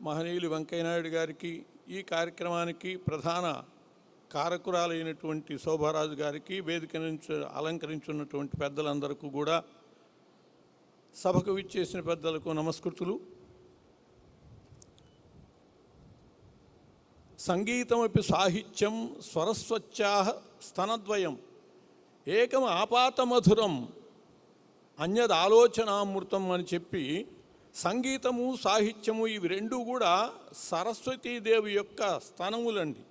మహనీయులు వెంకయ్యనాయుడు గారికి, ఈ కార్యక్రమానికి ప్రధాన కారకురాలైనటువంటి శోభారాజు గారికి, వేదిక నుంచి అలంకరించున్నటువంటి పెద్దలందరికీ కూడా, సభకు విచ్చేసిన పెద్దలకు నమస్కృతులు. సంగీతమపి సాహిత్యం స్వరస్వచ్ఛాః స్తనద్వయం ఏకం ఆపాతమధురం అన్యదాలోచనామృతం అని చెప్పి, సంగీతము సాహిత్యము ఇవి రెండు కూడా సరస్వతీదేవి యొక్క స్తనములండి.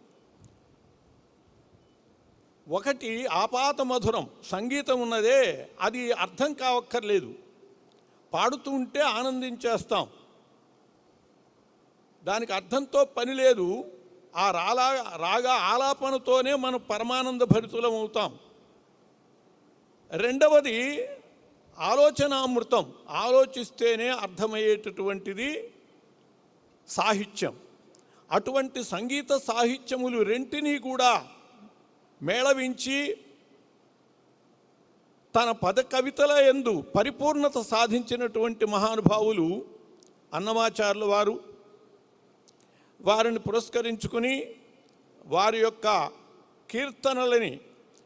ఒకటి ఆపాతమధురం, సంగీతం ఉన్నదే అది అర్థం కావక్కర్లేదు, పాడుతూ ఉంటే ఆనందించేస్తాం, దానికి అర్థంతో పని లేదు. ఆ రాగ ఆలాపనతోనే మనం పరమానంద భరితులం అవుతాం. రెండవది ఆలోచనామృతం, ఆలోచిస్తేనే అర్థమయ్యేటటువంటిది సాహిత్యం. అటువంటి సంగీత సాహిత్యములు రెంటినీ కూడా మేళవించి తన పద కవితల యందు పరిపూర్ణత సాధించినటువంటి మహానుభావులు అన్నమాచార్యుల వారు. వారిని పురస్కరించుకుని వారి యొక్క కీర్తనలని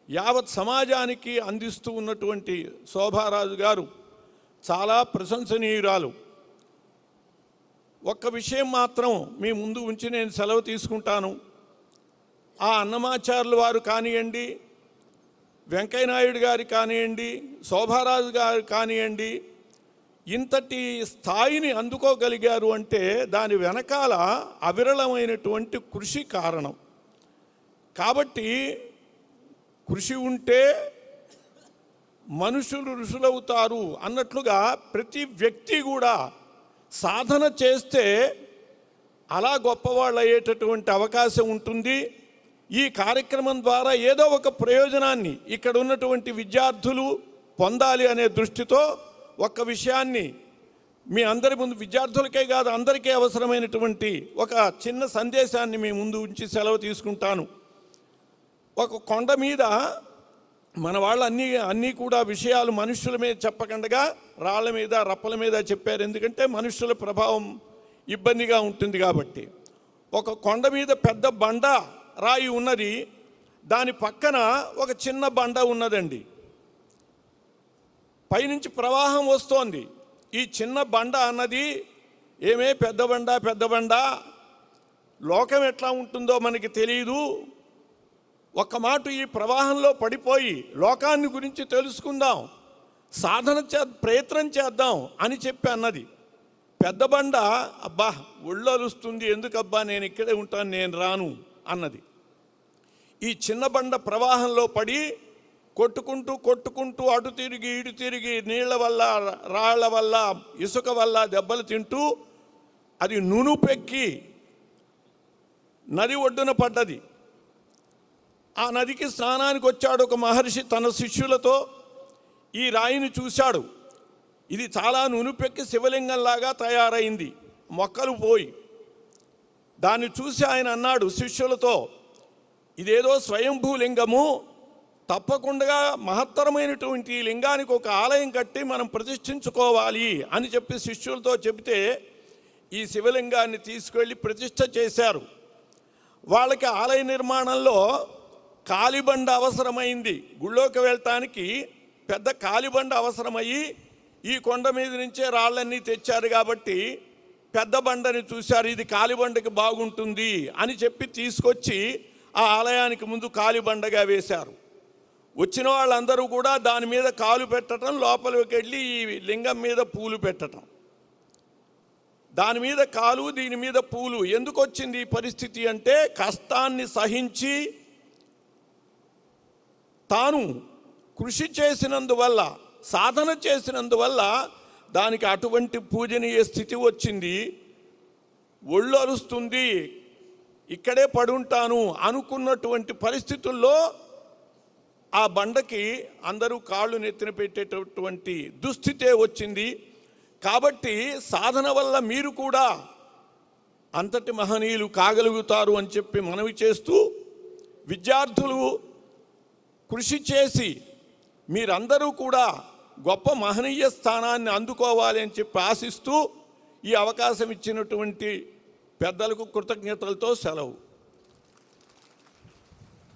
యావత్ సమాజానికి అందిస్తూ ఉన్నటువంటి శోభారాజు గారు చాలా ప్రశంసనీయురాలు. ఒక్క విషయం మాత్రం మీ ముందు ఉంచి నేను సెలవు తీసుకుంటాను. ఆ అన్నమాచార్యుల వారు కానివ్వండి, వెంకయ్యనాయుడు గారు కానివ్వండి, శోభారాజు గారు కానివ్వండి, ఇంతటి స్థాయిని అందుకోగలిగారు అంటే దాని వెనకాల అవిరళమైనటువంటి కృషి కారణం. కాబట్టి కృషి ఉంటే మనుషులు ఋషులవుతారు అన్నట్లుగా ప్రతి వ్యక్తి కూడా సాధన చేస్తే అలా గొప్పవాళ్ళు అయ్యేటటువంటి అవకాశం ఉంటుంది. ఈ కార్యక్రమం ద్వారా ఏదో ఒక ప్రయోజనాన్ని ఇక్కడ ఉన్నటువంటి విద్యార్థులు పొందాలి అనే దృష్టితో ఒక్క విషయాన్ని మీ అందరి ముందు, విద్యార్థులకే కాదు అందరికీ అవసరమైనటువంటి ఒక చిన్న సందేశాన్ని మీ ముందు ఉంచి సెలవు తీసుకుంటాను. ఒక కొండ మీద మన వాళ్ళు అన్నీ కూడా విషయాలు మనుషుల మీద చెప్పకుండా రాళ్ల మీద రప్పల మీద చెప్పారు. ఎందుకంటే మనుషుల ప్రభావం ఇబ్బందిగా ఉంటుంది కాబట్టి. ఒక కొండ మీద పెద్ద బండ రాయి ఉన్నది, దాని పక్కన ఒక చిన్న బండ ఉన్నదండి. పైనుంచి ప్రవాహం వస్తోంది. ఈ చిన్న బండ అన్నది ఏమే పెద్ద బండ, లోకం ఎట్లా ఉంటుందో మనకి తెలియదు, ఒక్క మాట ఈ ప్రవాహంలో పడిపోయి లోకాన్ని గురించి తెలుసుకుందాం, సాధన ప్రయత్నం చేద్దాం అని చెప్పి అన్నది. పెద్ద బండ అబ్బా ఒళ్ళొలుస్తుంది, ఎందుకబ్బా నేను ఇక్కడే ఉంటాను, నేను రాను అన్నది. ఈ చిన్న బండ ప్రవాహంలో పడి కొట్టుకుంటూ అటు తిరిగి ఇటు తిరిగి నీళ్ల వల్ల, రాళ్ల వల్ల, ఇసుక వల్ల దెబ్బలు తింటూ అది నునుపెక్కి నది ఒడ్డున పడ్డది. ఆ నదికి స్నానానికి వచ్చాడు ఒక మహర్షి తన శిష్యులతో. ఈ రాయిని చూశాడు, ఇది చాలా నునుపెక్కి శివలింగంలాగా తయారైంది, మొక్కలు పోయి. దాన్ని చూసి ఆయన అన్నాడు శిష్యులతో, ఇదేదో స్వయంభూలింగము, తప్పకుండా మహత్తరమైనటువంటి ఈ లింగానికి ఒక ఆలయం కట్టి మనం ప్రతిష్ఠించుకోవాలి అని చెప్పి శిష్యులతో చెబితే ఈ శివలింగాన్ని తీసుకెళ్ళి ప్రతిష్ఠ చేశారు. వాళ్ళకి ఆలయ నిర్మాణంలో కాలిబండ అవసరమైంది. గుళ్ళోకి వెళ్ళటానికి పెద్ద కాలిబండ అవసరమయ్యి ఈ కొండ మీద నుంచే రాళ్ళన్నీ తెచ్చారు కాబట్టి పెద్ద బండని చూశారు, ఇది కాలిబండకి బాగుంటుంది అని చెప్పి తీసుకొచ్చి ఆ ఆలయానికి ముందు కాలిబండగా వేశారు. వచ్చిన వాళ్ళందరూ కూడా దాని మీద కాలు పెట్టడం, లోపలికి వెళ్ళి ఈ లింగం మీద పూలు పెట్టడం. దాని మీద కాలు, దీని మీద పూలు. ఎందుకు వచ్చింది ఈ పరిస్థితి అంటే కష్టాన్ని సహించి తాను కృషి చేసినందువల్ల, సాధన చేసినందువల్ల దానికి అటువంటి పూజనీయ స్థితి వచ్చింది. ఒళ్ళు అరుస్తుంది, ఇక్కడే పడుంటాను అనుకున్నటువంటి పరిస్థితుల్లో ఆ బండకి అందరూ కాళ్ళు నెత్తిన పెట్టేటటువంటి దుస్థితే వచ్చింది. కాబట్టి సాధన వల్ల మీరు కూడా అంతటి మహనీయులు కాగలుగుతారు అని చెప్పి మనవి చేస్తూ, విద్యార్థులు కృషి చేసి మీరందరూ కూడా గొప్ప మహనీయ స్థానాన్ని అందుకోవాలి అని చెప్పి ఆశిస్తూ ఈ అవకాశం ఇచ్చినటువంటి పెద్దలకు కృతజ్ఞతలతో సెలవు.